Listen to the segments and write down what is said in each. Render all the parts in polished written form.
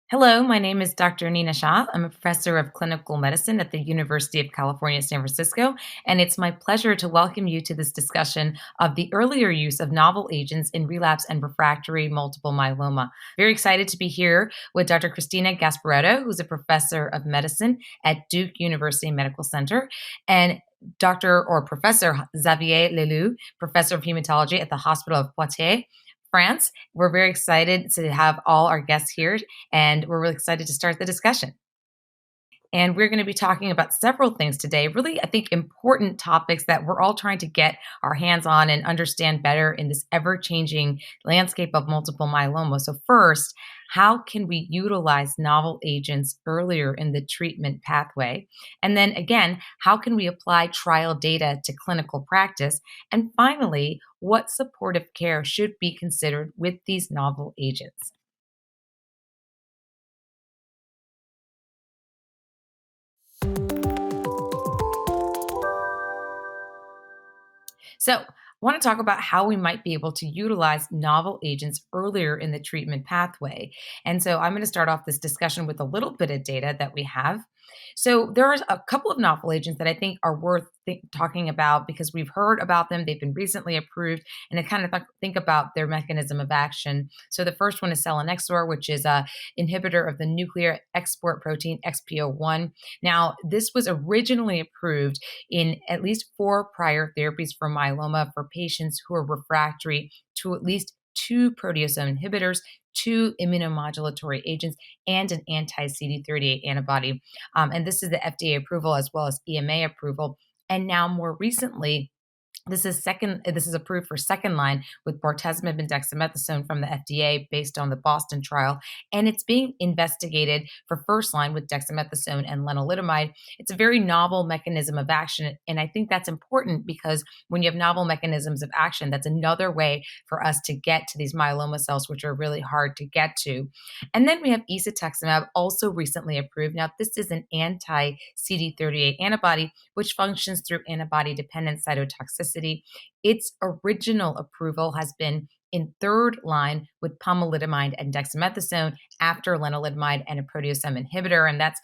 Hello, my name is Dr. Nina Shah. I'm a professor of clinical medicine at the University of California, San Francisco, and it's my pleasure to welcome you to this discussion of the earlier use of novel agents in relapse and refractory multiple myeloma. Very excited to be here with Dr. Cristina Gasparetto, who's a professor of medicine at Duke University Medical Center, and Dr. or Professor Xavier Leloup, professor of hematology at the Hospital of Poitiers, France. We're very excited to have all our guests here, and we're really excited to start the discussion. And we're going to be talking about several things today, really, I think, important topics that we're all trying to get our hands on and understand better in this ever changing landscape of multiple myeloma. So, first, how can we utilize novel agents earlier in the treatment pathway? And then again, how can we apply trial data to clinical practice? And finally, what supportive care should be considered with these novel agents? So, I want to talk about how we might be able to utilize novel agents earlier in the treatment pathway. And so, I'm going to start off this discussion with a little bit of data that we have. So, there are a couple of novel agents that I think are worth talking about because we've heard about them. They've been recently approved, and I kind of think about their mechanism of action. So, the first one is selinexor, which is a inhibitor of the nuclear export protein XPO1. Now, this was originally approved in at least 4 prior therapies for myeloma for patients who are refractory to at least 2 proteasome inhibitors, 2 immunomodulatory agents, and an anti CD38 antibody. And this is the FDA approval as well as EMA approval. And now, more recently, this is approved for second line with bortezomib and dexamethasone from the FDA based on the Boston trial, and it's being investigated for first line with dexamethasone and lenalidomide. It's a very novel mechanism of action, and I think that's important because when you have novel mechanisms of action, that's another way for us to get to these myeloma cells, which are really hard to get to. And then we have isatuximab, also recently approved. Now, this is an anti CD38 antibody, which functions through antibody dependent cytotoxicity. Its original approval has been in third line with pomalidomide and dexamethasone after lenalidomide and a proteasome inhibitor. And that's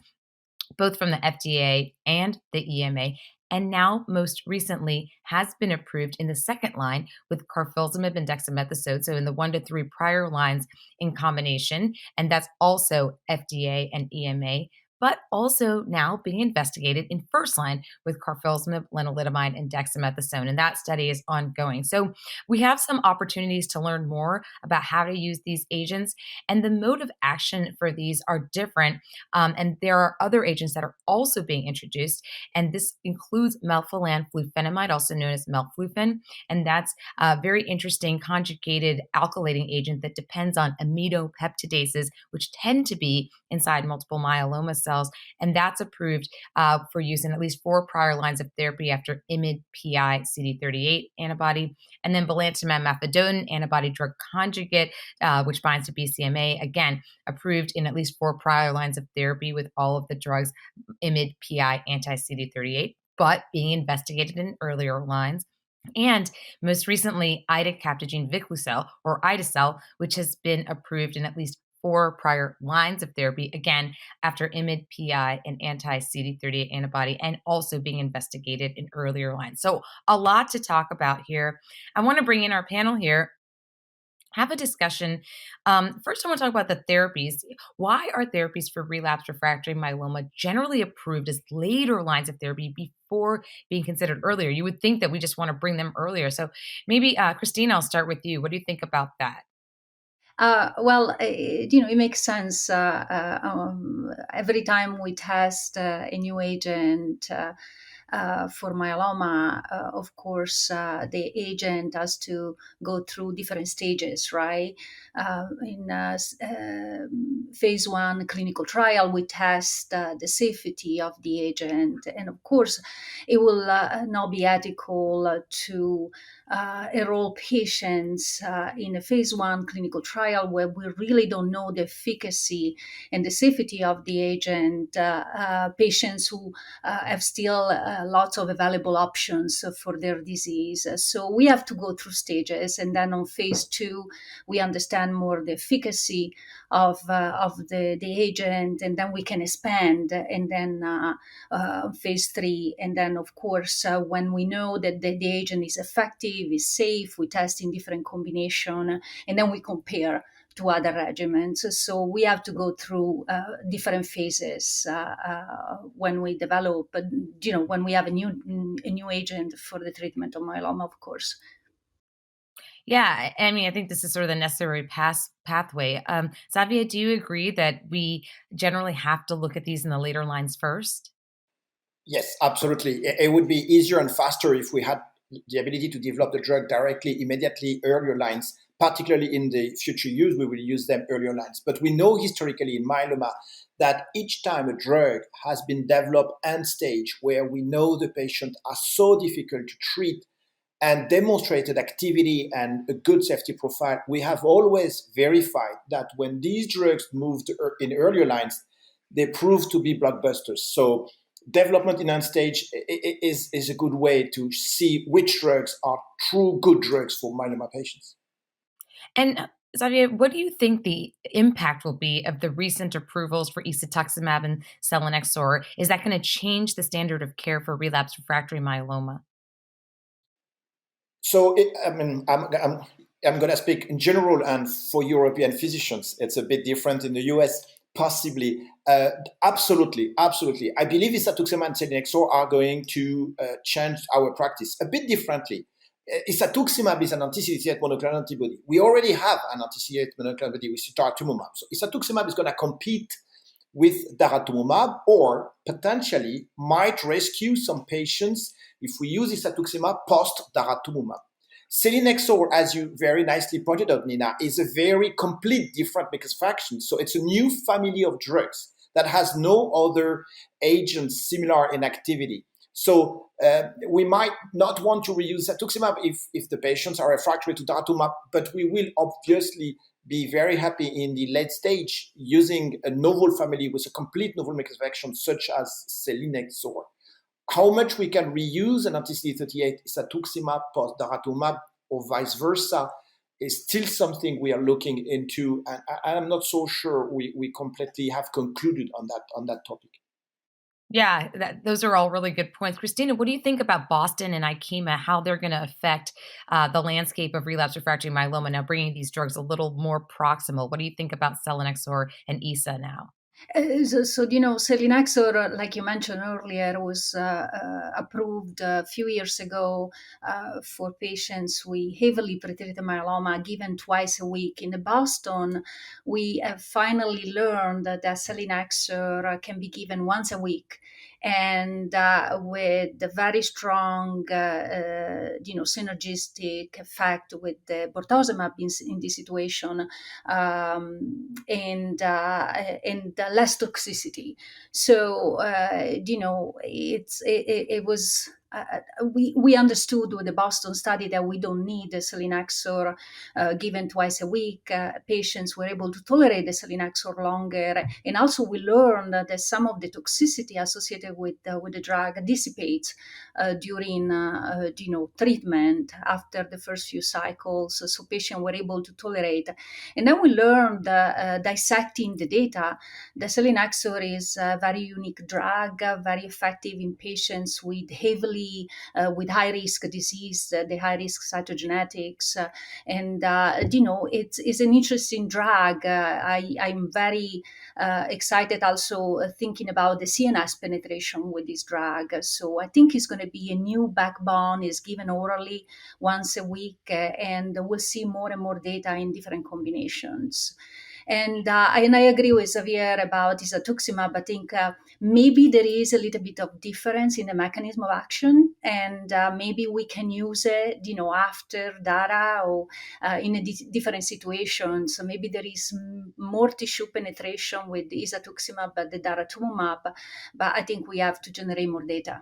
both from the FDA and the EMA. And now, most recently, has been approved in the second line with carfilzomib and dexamethasone. So, in the 1 to 3 prior lines in combination. And that's also FDA and EMA, but also now being investigated in first line with carfilzomib, lenalidomide, and dexamethasone. And that study is ongoing. So, we have some opportunities to learn more about how to use these agents. And the mode of action for these are different. And there are other agents that are also being introduced. And this includes melphalan flufenamide, also known as melflufen. And that's a very interesting conjugated alkylating agent that depends on aminopeptidases, which tend to be inside multiple myeloma cells. And that's approved for use in at least 4 prior lines of therapy after IMiD-PI CD38 antibody. And then belantamab mafodotin antibody drug conjugate, which binds to BCMA, again, approved in at least 4 prior lines of therapy with all of the drugs IMiD-PI anti-CD38, but being investigated in earlier lines. And most recently, idacaptogene viclucel, or ide-cel, which has been approved in at least 4 prior lines of therapy, again, after IMiD-PI and anti-CD38 antibody, and also being investigated in earlier lines. So a lot to talk about here. I want to bring in our panel here, have a discussion. First, I want to talk about the therapies. Why are therapies for relapsed refractory myeloma generally approved as later lines of therapy before being considered earlier? You would think that we just want to bring them earlier. So maybe, Christina, I'll start with you. What do you think about that? It makes sense. Every time we test a new agent for myeloma, of course, the agent has to go through different stages, right? In phase one clinical trial, we test the safety of the agent. And of course, it will not be ethical to enroll patients in a phase one clinical trial where we really don't know the efficacy and the safety of the agent. Patients who have still lots of available options for their disease. So we have to go through stages, and then on phase two, we understand more the efficacy of the agent, and then we can expand, and then phase three, and then of course when we know that the agent is effective, is safe, we test in different combination, and then we compare to other regimens. So we have to go through different phases when we develop, when we have a new agent for the treatment of myeloma, of course. Yeah, I mean, I think this is sort of the necessary pathway. Xavier, do you agree that we generally have to look at these in the later lines first? Yes, absolutely. It would be easier and faster if we had the ability to develop the drug directly, immediately, earlier lines, particularly in the future use, we will use them earlier lines. But we know historically in myeloma that each time a drug has been developed end stage, where we know the patients are so difficult to treat and demonstrated activity and a good safety profile, we have always verified that when these drugs moved in earlier lines, they prove to be blockbusters. So development in end stage is a good way to see which drugs are true good drugs for myeloma patients. And Xavier, what do you think the impact will be of the recent approvals for isatuximab and selinexor? Is that going to change the standard of care for relapsed refractory myeloma? So, I'm going to speak in general, and for European physicians, it's a bit different in the US, possibly. Absolutely, absolutely. I believe isatuximab and selinexor are going to change our practice a bit differently. Isatuximab is an anti-CD38 monoclonal antibody. We already have an anti-CD38 monoclonal antibody with daratumumab. So isatuximab is going to compete with daratumumab, or potentially might rescue some patients if we use isatuximab post daratumumab. Selinexor, as you very nicely pointed out, Nina, is a very complete different mechanism of action. So it's a new family of drugs that has no other agents similar in activity. So we might not want to reuse isatuximab if the patients are refractory to daratumumab, but we will obviously be very happy in the late stage using a novel family with a complete novel mechanism of action such as selinexor. How much we can reuse an anti-CD38 isatuximab post daratumumab or vice versa is still something we are looking into, and I'm not so sure we completely have concluded on that topic. Yeah, those are all really good points. Christina, what do you think about Boston and IKEMA, how they're going to affect the landscape of relapsed refractory myeloma now, bringing these drugs a little more proximal? What do you think about selinexor and ISA now? Selinexor, like you mentioned earlier, was approved a few years ago for patients with heavily pretreated myeloma, given twice a week. In Boston, we have finally learned that selinexor can be given once a week, and with the very strong, synergistic effect with the bortezomib in this situation, and less toxicity. So it was. We understood with the Boston study that we don't need the selinexor given twice a week. Patients were able to tolerate the selinexor longer, and also we learned that some of the toxicity associated with the drug dissipates during treatment after the first few cycles. So patients were able to tolerate, and then we learned dissecting the data. The selinexor is a very unique drug, very effective in patients with with high risk disease, the high risk cytogenetics, and it's an interesting drug. I'm very excited also thinking about the CNS penetration with this drug. So I think it's going to be a new backbone. Is given orally once a week, and we'll see more and more data in different combinations. And I agree with Xavier about isatuximab. I think maybe there is a little bit of difference in the mechanism of action, and maybe we can use it, after data or in different situations. So maybe there is more tissue penetration with isatuximab than the daratumumab, but I think we have to generate more data.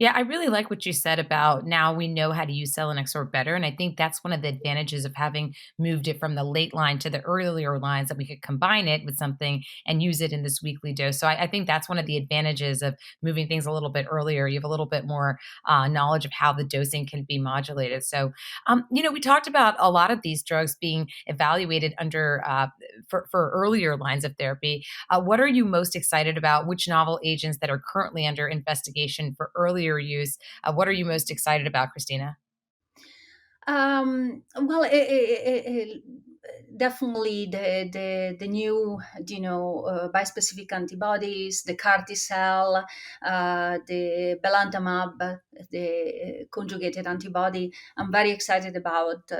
Yeah, I really like what you said about now we know how to use selinexor better. And I think that's one of the advantages of having moved it from the late line to the earlier lines, that we could combine it with something and use it in this weekly dose. So I think that's one of the advantages of moving things a little bit earlier. You have a little bit more knowledge of how the dosing can be modulated. So, we talked about a lot of these drugs being evaluated under for earlier lines of therapy. What are you most excited about? Which novel agents that are currently under investigation for earlier use? What are you most excited about, Christina? Well, definitely the new, bispecific antibodies, the CAR T cell, the belantamab, the conjugated antibody. I'm very excited about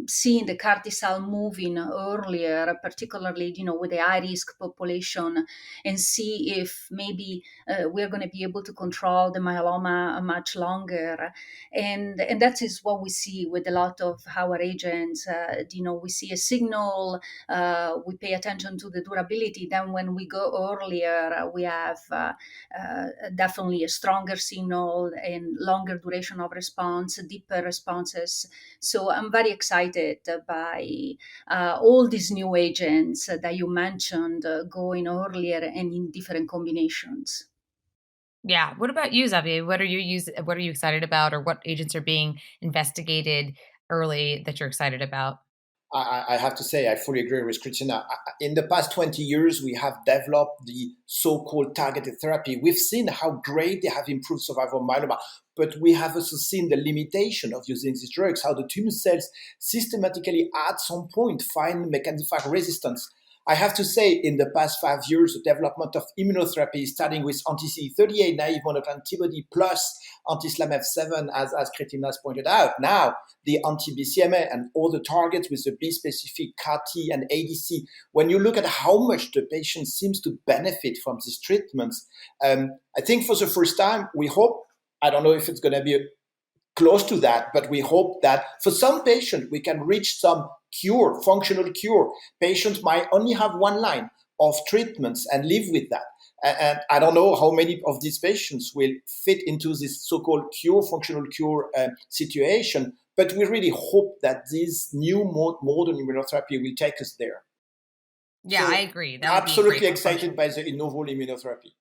seeing the CAR T cell moving earlier, particularly, with the high risk population, and see if maybe we're going to be able to control the myeloma much longer. And that is what we see with a lot of our agents. We see a signal, we pay attention to the durability. Then when we go earlier, we have definitely a stronger signal and longer duration of response, deeper responses. So I'm very excited by all these new agents that you mentioned, going earlier and in different combinations. Yeah. What about you, Xavier? What are you excited about, or what agents are being investigated early that you're excited about? I have to say, I fully agree with Christina. In the past 20 years, we have developed the so-called targeted therapy. We've seen how great they have improved survival of myeloma, but we have also seen the limitation of using these drugs, how the tumor cells systematically at some point find mechanism of resistance. I have to say, in the past 5 years, the development of immunotherapy, starting with anti-CD38 naive monoclonal antibody plus anti-SLAMF7, as Christina has pointed out, now the anti-BCMA and all the targets with the B-specific CAR-T and ADC. When you look at how much the patient seems to benefit from these treatments, I think for the first time, we hope, I don't know if it's going to be close to that, but we hope that for some patients, we can reach some cure, functional cure. Patients might only have one line of treatments and live with that. And I don't know how many of these patients will fit into this so-called cure, functional cure situation, but we really hope that this new modern immunotherapy will take us there. Yeah, I So agree. That would be great absolutely for excited functional. by the novel immunotherapy.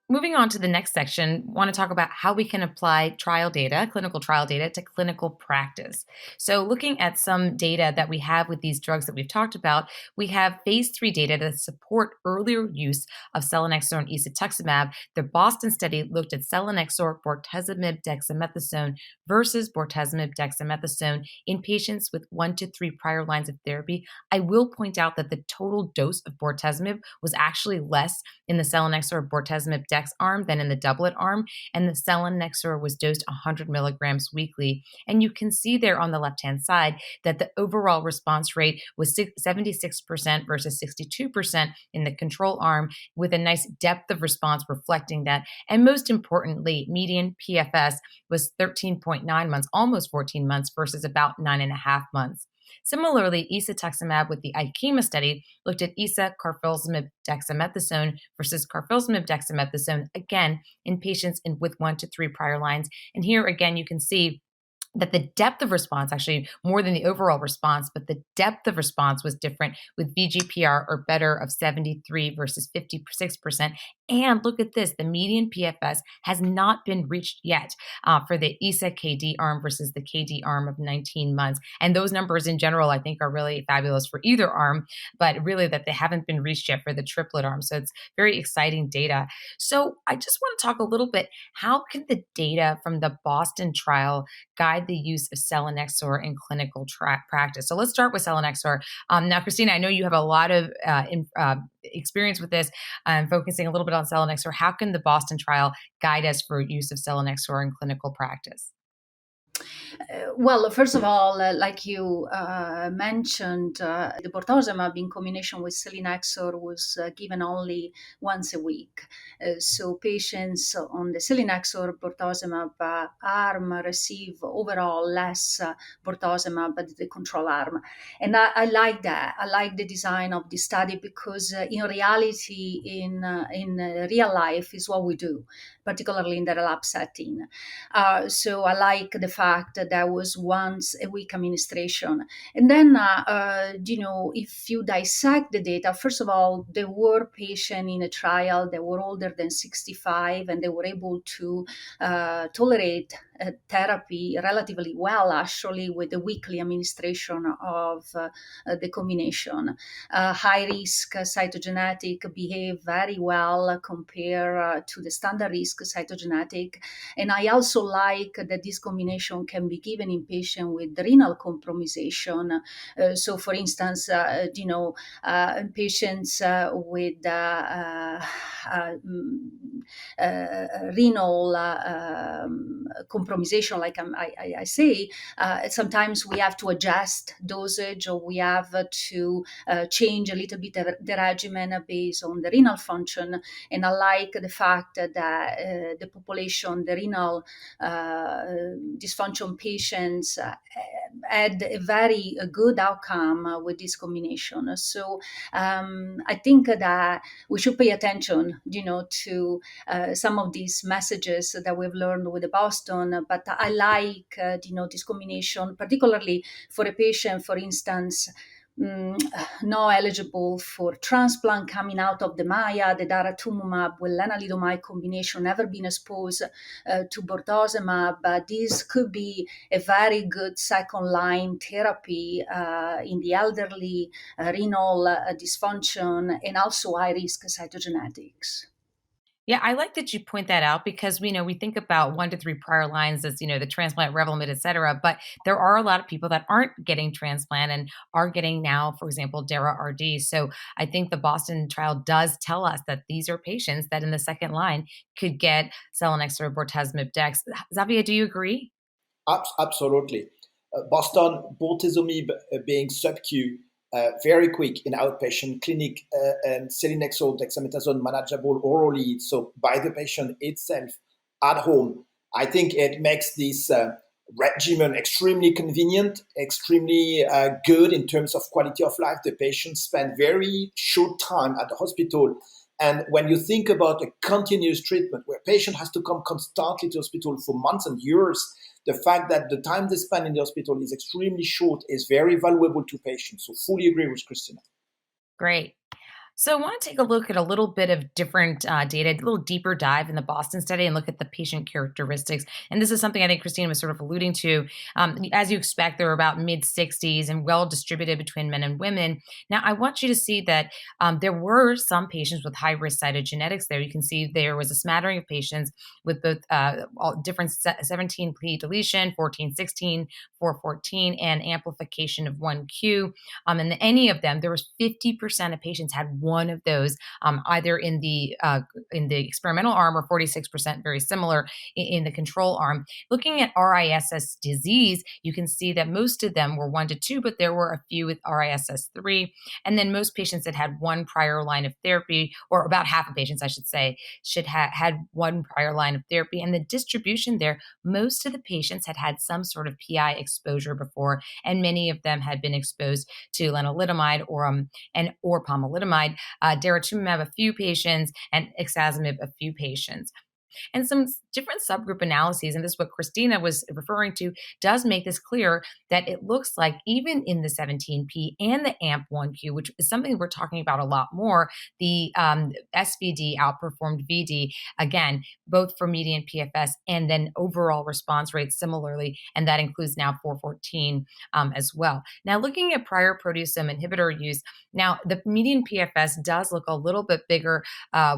Moving on to the next section, want to talk about how we can apply trial data, clinical trial data, to clinical practice. So, looking at some data that we have with these drugs that we've talked about, we have phase 3 data that support earlier use of selinexor and isatuximab. The Boston study looked at selinexor, bortezomib, dexamethasone versus bortezomib, dexamethasone in patients with 1 to 3 prior lines of therapy. I will point out that the total dose of bortezomib was actually less in the selinexor bortezomib dex arm than in the doublet arm, and the selinexor was dosed 100 milligrams weekly. And you can see there on the left-hand side that the overall response rate was 76% versus 62% in the control arm, with a nice depth of response reflecting that. And most importantly, median PFS was 13.9 months, almost 14 months, versus about 9.5 months. Similarly, isatuximab with the IKEMA study looked at carfilzomib dexamethasone versus carfilzomib dexamethasone, again, in patients with 1 to 3 prior lines. And here again, you can see that the depth of response, actually more than the overall response, but the depth of response was different, with VGPR or better of 73 versus 56%. And look at this, the median PFS has not been reached yet for the ISA KD arm versus the KD arm of 19 months. And those numbers in general, I think, are really fabulous for either arm, but really that they haven't been reached yet for the triplet arm. So it's very exciting data. So I just want to talk a little bit, how can the data from the Boston trial guide the use of selinexor in clinical practice? So let's start with selinexor. Now, Christina, I know you have a lot of experience with this, focusing a little bit on selinexor. How can the Boston trial guide us for use of selinexor in clinical practice? Well, first of all, like you mentioned, the bortezomib in combination with selinexor was given only once a week. So patients on the selinexor bortezomib arm receive overall less bortezomib than the control arm. And I like that. I like the design of the study because in reality, in real life, is what we do, particularly in the relapse setting. So I like the fact that there was once a week administration. And then, if you dissect the data, first of all, there were patients in a trial that were older than 65 and they were able to tolerate therapy relatively well, actually, with the weekly administration of the combination. High risk cytogenetic behave very well compared to the standard risk cytogenetic. And I also like that this combination can be given in patients with renal compromisation. So, for instance, patients with renal compromisation, like I say, sometimes we have to adjust dosage or we have to change a little bit the regimen based on the renal function. And I like the fact that the population, the renal dysfunction patients, had a very good outcome with this combination. So I think that we should pay attention, to some of these messages that we've learned with the Boston. But I like, this combination, particularly for a patient, for instance, not eligible for transplant coming out of the Maya, the daratumumab with lenalidomide combination, never been exposed to bortezomib. This could be a very good second line therapy in the elderly, renal dysfunction, and also high risk cytogenetics. Yeah, I like that you point that out because we think about 1 to 3 prior lines as, the transplant, Revlimid, et cetera. But there are a lot of people that aren't getting transplant and are getting now, for example, Dara-RD. So I think the Boston trial does tell us that these are patients that in the second line could get selinexor, bortezomib, dex. Xavier, do you agree? Absolutely. Boston, bortezomib being sub-Q, very quick in outpatient clinic, and selinexor, dexamethasone manageable orally, so by the patient itself at home. I think it makes this regimen extremely convenient, extremely good in terms of quality of life. The patients spend very short time at the hospital. And when you think about a continuous treatment where a patient has to come constantly to hospital for months and years, the fact that the time they spend in the hospital is extremely short is very valuable to patients. So fully agree with Christina. Great. So I want to take a look at a little bit of different data, a little deeper dive in the Boston study and look at the patient characteristics. And this is something I think Christina was sort of alluding to. As you expect, they're about mid-60s and well distributed between men and women. Now, I want you to see that there were some patients with high-risk cytogenetics there. You can see there was a smattering of patients with both all different 17p deletion, 1416, 414, and amplification of 1q. And any of them, there was 50% of patients had one of those, either in the experimental arm or 46%, very similar in the control arm. Looking at RISS disease, you can see that most of them were 1 to 2, but there were a few with RISS 3. And then most patients that had one prior line of therapy, or about half of patients, I should say, should have had one prior line of therapy. And the distribution there, most of the patients had had some sort of PI exposure before, and many of them had been exposed to lenalidomide or pomalidomide, daratumumab a few patients, and ixazomib a few patients. And some different subgroup analyses, and this is what Christina was referring to, does make this clear that it looks like even in the 17p and the AMP1Q, which is something we're talking about a lot more, the SVD outperformed VD, again, both for median PFS and then overall response rates similarly, and that includes now 414 as well. Now, looking at prior proteasome inhibitor use, now the median PFS does look a little bit bigger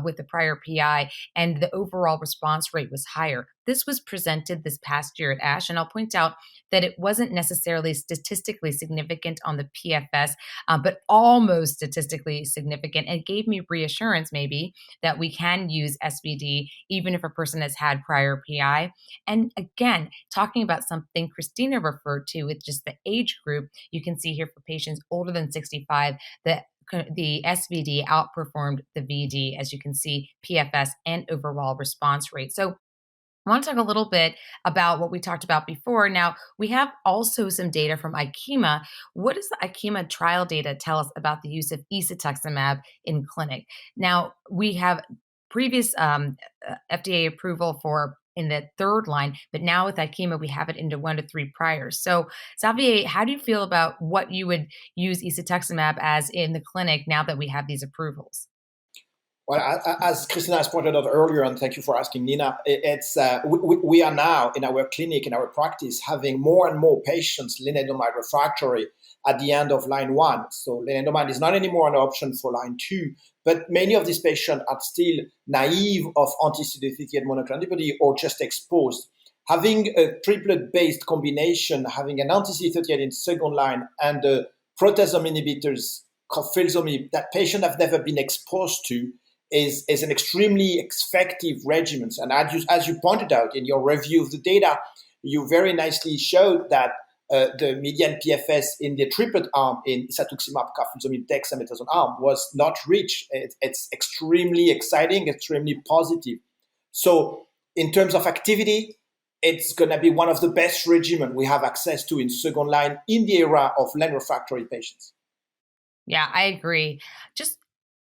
with the prior PI, and the overall response rate was higher. This was presented this past year at ASH, and I'll point out that it wasn't necessarily statistically significant on the PFS, but almost statistically significant, and gave me reassurance maybe that we can use SVD even if a person has had prior PI. And again, talking about something Christina referred to with just the age group, you can see here for patients older than 65 that the SVD outperformed the VD, as you can see, PFS and overall response rate. So I want to talk a little bit about what we talked about before. Now, we have also some data from IKEMA. What does the IKEMA trial data tell us about the use of isatuximab in clinic? Now, we have previous FDA approval for in the third line, but now with IKEMA, we have it into 1 to 3 priors. So, Xavier, how do you feel about what you would use isatuximab as in the clinic now that we have these approvals? Well, as Christina has pointed out earlier, and thank you for asking, Nina, we are now in our clinic, in our practice, having more and more patients lenalidomide refractory at the end of line 1. So lenalidomide is not anymore an option for line 2, but many of these patients are still naive of anti-CD38 monoclonal antibody or just exposed. Having a triplet-based combination, having an anti-CD38 in second line and proteasome inhibitors, carfilzomib, that patients have never been exposed to, is an extremely effective regimen. And as you pointed out in your review of the data, you very nicely showed that the median PFS in the triplet arm in isatuximab, carfilzomib, dexamethasone arm was not reached. It's extremely exciting, extremely positive. So in terms of activity, it's going to be one of the best regimens we have access to in second line in the era of len refractory patients. Yeah, I agree.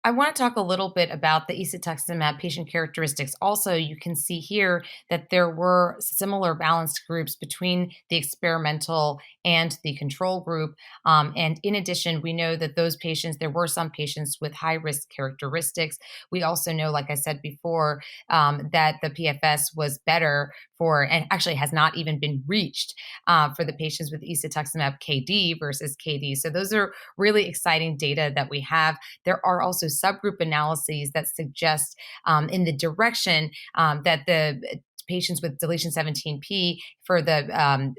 I want to talk a little bit about the isatuximab patient characteristics. Also, you can see here that there were similar balanced groups between the experimental and the control group. And in addition, we know that there were some patients with high risk characteristics. We also know, like I said before, that the PFS was better and actually has not even been reached for the patients with isatuximab KD versus KD. So those are really exciting data that we have. There are also subgroup analyses that suggest in the direction that the patients with deletion 17p for the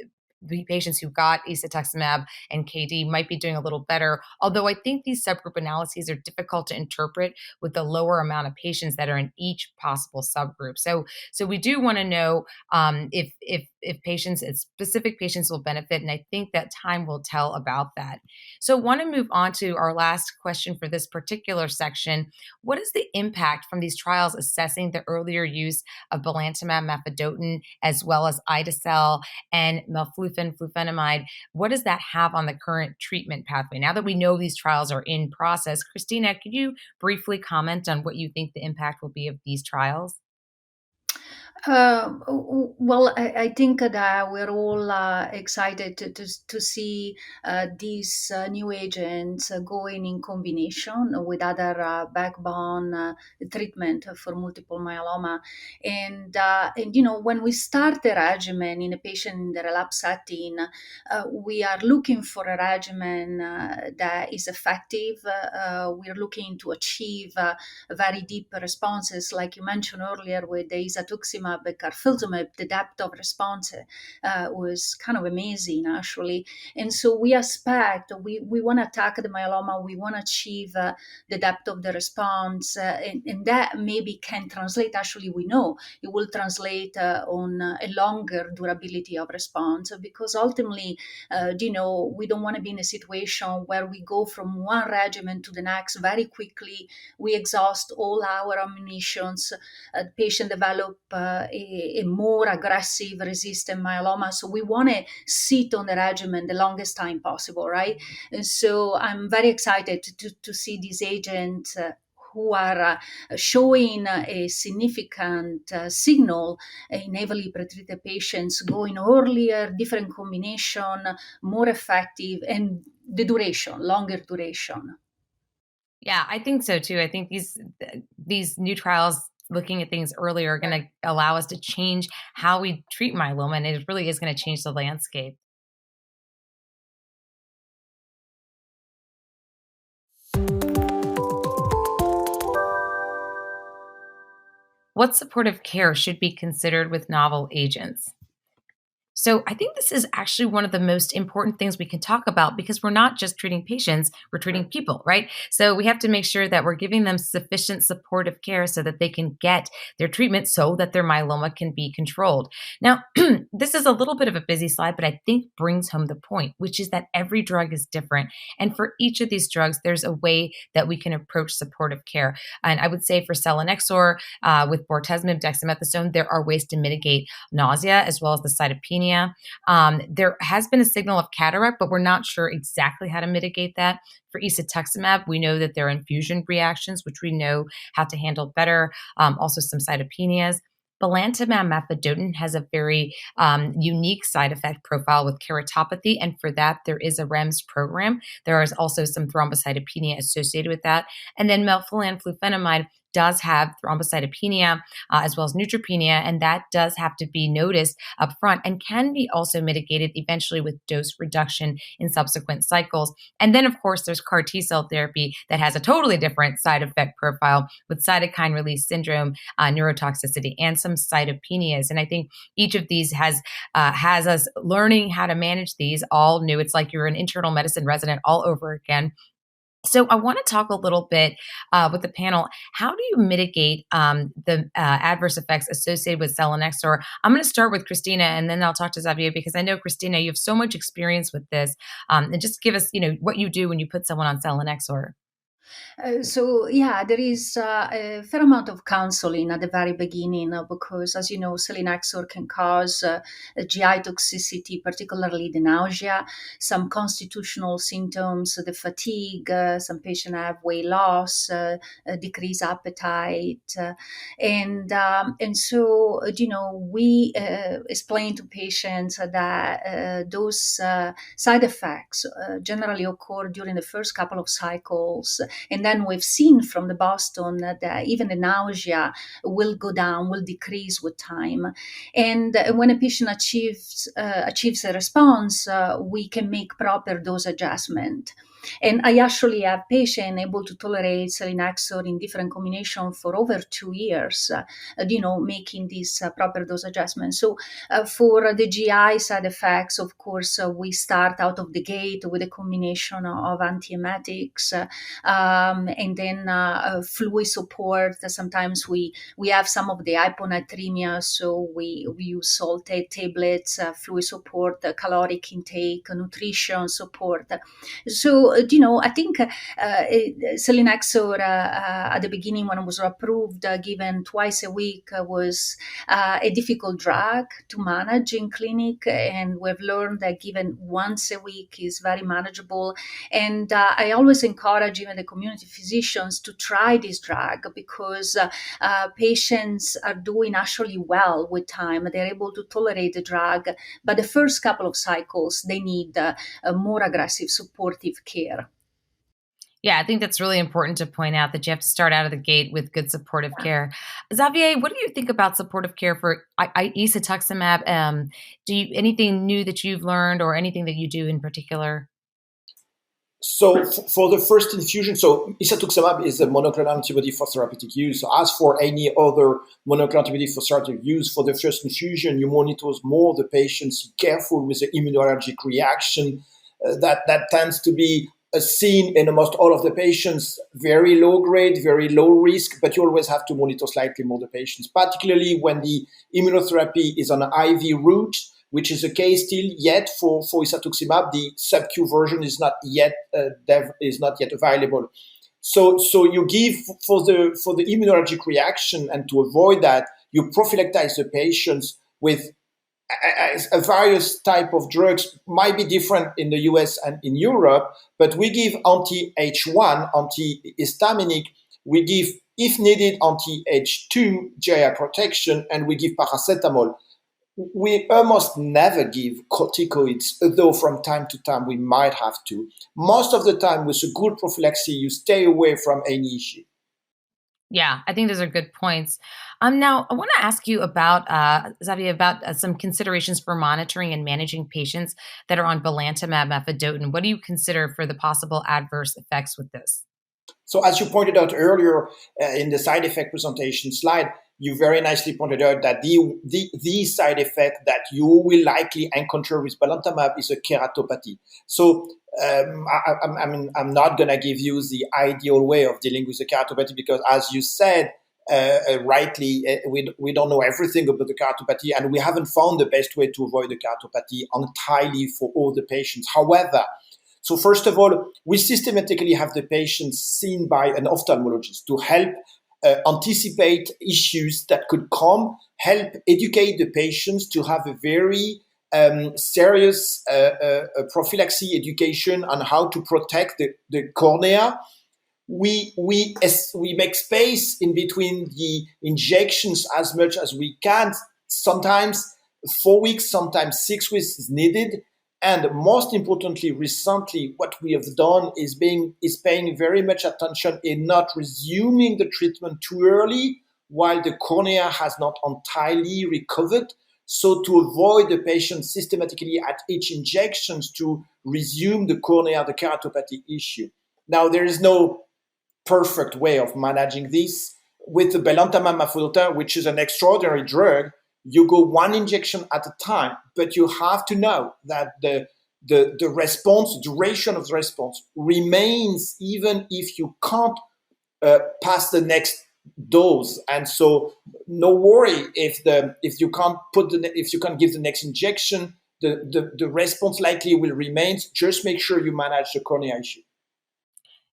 patients who got isatuximab and KD might be doing a little better. Although I think these subgroup analyses are difficult to interpret with the lower amount of patients that are in each possible subgroup. So we do want to know if specific patients will benefit, and I think that time will tell about that. So I want to move on to our last question for this particular section. What is the impact from these trials assessing the earlier use of belantamab mafodotin as well as ide-cel and flufenamide? What does that have on the current treatment pathway? Now that we know these trials are in process, Christina, could you briefly comment on what you think the impact will be of these trials? Well, I think that we're all excited to see these new agents going in combination with other backbone treatment for multiple myeloma. And when we start the regimen in a patient in the relapse setting, we are looking for a regimen that is effective. We're looking to achieve very deep responses, like you mentioned earlier with the isatuximab, carfilzomib. The depth of response was kind of amazing, actually. And so we want to attack the myeloma. We want to achieve the depth of the response, and that maybe can translate. Actually, we know it will translate on a longer durability of response, because ultimately, we don't want to be in a situation where we go from one regimen to the next very quickly. We exhaust all our ammunitions. The patient develop a more aggressive resistant myeloma. So we want to sit on the regimen the longest time possible, right? And so I'm very excited to see these agents who are showing a significant signal in heavily pretreated patients, going earlier, different combination, more effective, and the duration, longer duration. Yeah, I think so too. I think these new trials looking at things earlier are going to allow us to change how we treat myeloma, and it really is going to change the landscape. what supportive care should be considered with novel agents? So I think this is actually one of the most important things we can talk about because we're not just treating patients, we're treating people, right? So we have to make sure that we're giving them sufficient supportive care so that they can get their treatment so that their myeloma can be controlled. Now, this is a little bit of a busy slide, but I think brings home the point, which is that every drug is different. And for each of these drugs, there's a way that we can approach supportive care. And I would say for selinexor, with bortezomib, dexamethasone, there are ways to mitigate nausea as well as the cytopenia. There has been a signal of cataract, but we're not sure exactly how to mitigate that. For isatuximab, we know that there are infusion reactions, which we know how to handle better. Also, some cytopenias. Belantamab mafodotin has a very unique side effect profile with keratopathy, and for that, there is a REMS program. There is also some thrombocytopenia associated with that. And then melphalan flufenamide does have thrombocytopenia as well as neutropenia, and that does have to be noticed up front and can be also mitigated eventually with dose reduction in subsequent cycles. And then, of course, there's CAR T cell therapy that has a totally different side effect profile with cytokine release syndrome, neurotoxicity, and some cytopenias. And I think each of these has us learning how to manage these all new. It's like you're an internal medicine resident all over again. So I want to talk a little bit with the panel. How do you mitigate the adverse effects associated with selinexor? I'm going to start with Christina, and then I'll talk to Xavier because I know, Christina, you have so much experience with this. And just give us, what you do when you put someone on selinexor. There is a fair amount of counseling at the very beginning because, as you know, selinexor can cause GI toxicity, particularly the nausea, some constitutional symptoms, the fatigue. Some patients have weight loss, decreased appetite, and so we explain to patients that those side effects generally occur during the first couple of cycles. And then we've seen from the Boston that even the nausea will go down, will decrease with time. And when a patient achieves a response, we can make proper dose adjustment. And I actually have patients able to tolerate selinexor in different combinations for over 2 years, making this proper dose adjustment. So for the GI side effects, of course, we start out of the gate with a combination of antiemetics and then fluid support. Sometimes we have some of the hyponatremia, so we use salted tablets, fluid support, caloric intake, nutrition support. So I think selinexor at the beginning when it was approved, given twice a week, was a difficult drug to manage in clinic, and we've learned that given once a week is very manageable. And I always encourage even the community physicians to try this drug because patients are doing actually well with time. They're able to tolerate the drug, but the first couple of cycles, they need more aggressive supportive care. Yeah, I think that's really important to point out that you have to start out of the gate with good supportive care. Xavier, what do you think about supportive care for isatuximab? Anything new that you've learned or anything that you do in particular? So for the first infusion, so isatuximab is a monoclonal antibody for therapeutic use. So as for any other monoclonal antibody for therapeutic use, for the first infusion, you monitor more the patients, careful with the immunologic reaction. That tends to be seen in almost all of the patients, very low grade, very low risk, but you always have to monitor slightly more the patients, particularly when the immunotherapy is on an IV route, which is the case still yet for isatuximab. The sub-Q version is not yet available. So you give for the immunologic reaction, and to avoid that, you prophylactize the patients with a various type of drugs. Might be different in the US and in Europe, but we give anti-H1, antihistaminic. We give, if needed, anti-H2, GI protection, and we give paracetamol. We almost never give corticoids, though from time to time we might have to. Most of the time, with a good prophylaxis, you stay away from any issue. Yeah, I think those are good points. Now, I want to ask you about, Xavier, about some considerations for monitoring and managing patients that are on belantamab mafodotin. What do you consider for the possible adverse effects with this? So as you pointed out earlier in the side effect presentation slide, you very nicely pointed out that the side effect that you will likely encounter with belantamab is a keratopathy. So I'm not going to give you the ideal way of dealing with the keratopathy because, as you said, rightly, we don't know everything about the keratopathy, and we haven't found the best way to avoid the keratopathy entirely for all the patients. However, so first of all, we systematically have the patients seen by an ophthalmologist to help anticipate issues that could come, help educate the patients to have a very serious prophylaxis education on how to protect the cornea. We make space in between the injections as much as we can. Sometimes 4 weeks, sometimes 6 weeks is needed. And most importantly, recently, what we have done is paying very much attention in not resuming the treatment too early while the cornea has not entirely recovered. So to avoid the patient systematically at each injections to resume the cornea, the keratopathy issue. Now, there is no perfect way of managing this. With the belantamab mafodotin, which is an extraordinary drug, you go one injection at a time, but you have to know that the response, duration of the response remains even if you can't pass the next dose. And so no worry if you can't give the next injection, the response likely will remain. Just make sure you manage the cornea issue.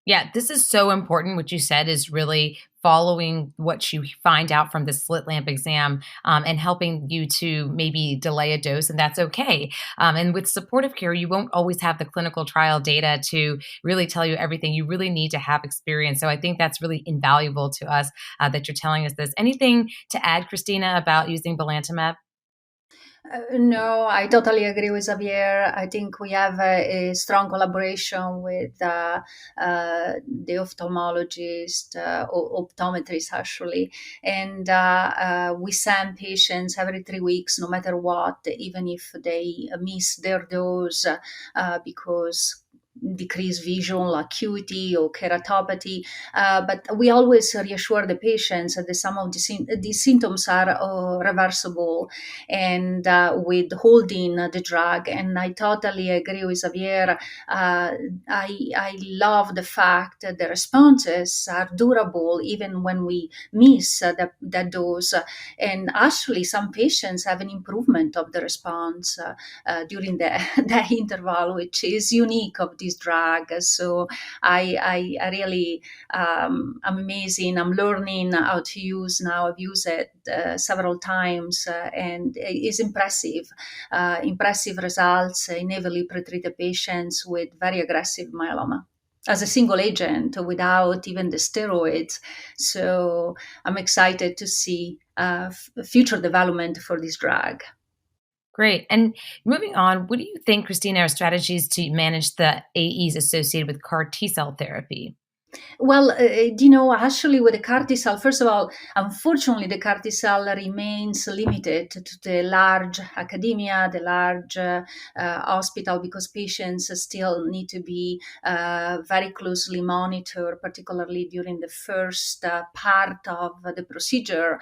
Yeah, this is so important. What you said is really following what you find out from the slit lamp exam and helping you to maybe delay a dose, and that's okay. And with supportive care, you won't always have the clinical trial data to really tell you everything. You really need to have experience. So I think that's really invaluable to us that you're telling us this. Anything to add, Christina, about using belantamab? No, I totally agree with Xavier. I think we have a strong collaboration with the ophthalmologist, optometrist actually, and we send patients every 3 weeks, no matter what, even if they miss their dose because decreased visual acuity or keratopathy. But we always reassure the patients that some of these symptoms are reversible and with holding the drug. And I totally agree with Xavier. I love the fact that the responses are durable even when we miss that dose. And actually, some patients have an improvement of the response during the interval, which is unique of this drug. So I really amazing. I'm learning how to use now. I've used it several times, and it's impressive. Impressive results in heavily pretreated patients with very aggressive myeloma as a single agent without even the steroids. So I'm excited to see future development for this drug. Great. And moving on, what do you think, Christina, are strategies to manage the AEs associated with CAR T cell therapy? Well, actually, with the CAR T cell, first of all, unfortunately, the CAR T cell remains limited to the large academia, the large hospital, because patients still need to be very closely monitored, particularly during the first part of the procedure.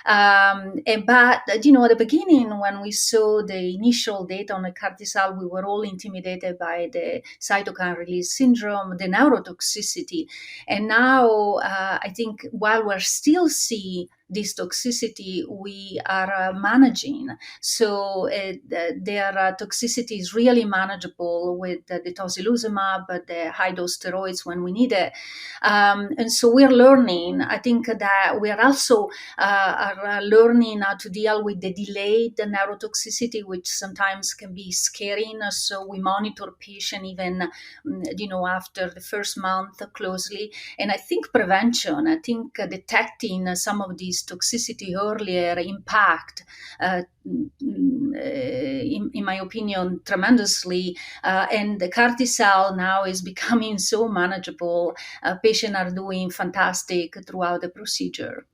But at the beginning, when we saw the initial data on the CAR T cell, we were all intimidated by the cytokine release syndrome, the neurotoxicity. And now I think while we're still seeing this toxicity, we are managing. So their toxicity is really manageable with the tocilizumab, the high-dose steroids when we need it. And so we're learning. I think that we are also are learning how to deal with the delayed neurotoxicity, which sometimes can be scaring. So we monitor patient even, after the first month closely. And I think prevention, I think detecting some of these toxicity earlier impact, in my opinion, tremendously. And the CAR T cell now is becoming so manageable. Patients are doing fantastic throughout the procedure.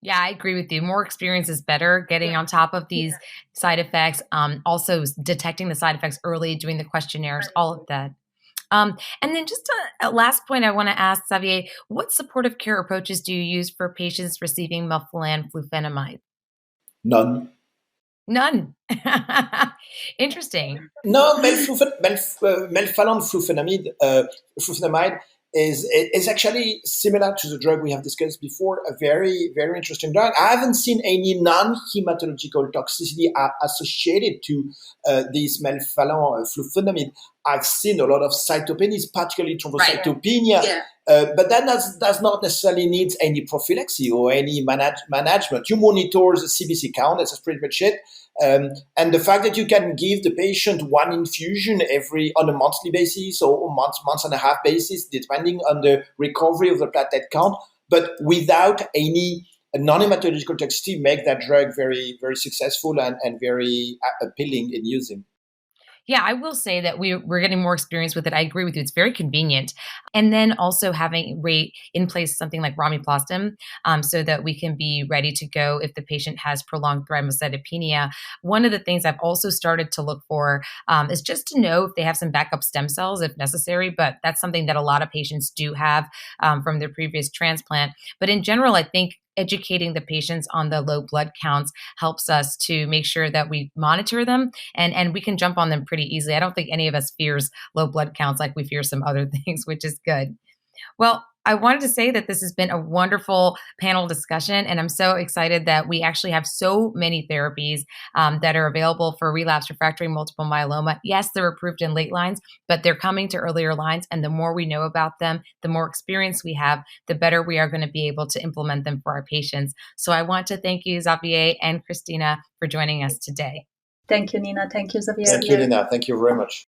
Yeah, I agree with you. More experience is better. Getting on top of these side effects, also detecting the side effects early, doing the questionnaires, all of that. And then just a last point I want to ask, Xavier, what supportive care approaches do you use for patients receiving melphalan flufenamide? None. None. Interesting. No, melphalan flufenamide is actually similar to the drug we have discussed before, a very, very interesting drug. I haven't seen any non-hematological toxicity associated to this melphalan flufenamide. I've seen a lot of cytopenias, particularly thrombocytopenia, Yeah. but that does not necessarily need any prophylaxis or any management. You monitor the CBC count, that's pretty much it. And the fact that you can give the patient one infusion on a monthly basis or month and a half basis, depending on the recovery of the platelet count, but without any non-hematological toxicity, make that drug very, very successful and very appealing in using. Yeah, I will say that we're getting more experience with it. I agree with you. It's very convenient. And then also having in place something like romiplastim, so that we can be ready to go if the patient has prolonged thrombocytopenia. One of the things I've also started to look for is just to know if they have some backup stem cells if necessary, but that's something that a lot of patients do have from their previous transplant. But in general, I think educating the patients on the low blood counts helps us to make sure that we monitor them and we can jump on them pretty easily. I don't think any of us fears low blood counts like we fear some other things, which is good. Well, I wanted to say that this has been a wonderful panel discussion, and I'm so excited that we actually have so many therapies that are available for relapsed refractory multiple myeloma. Yes, they're approved in late lines, but they're coming to earlier lines, and the more we know about them, the more experience we have, the better we are going to be able to implement them for our patients. So I want to thank you, Xavier and Christina, for joining us today. Thank you, Nina. Thank you, Xavier. Thank you, Nina. Thank you very much.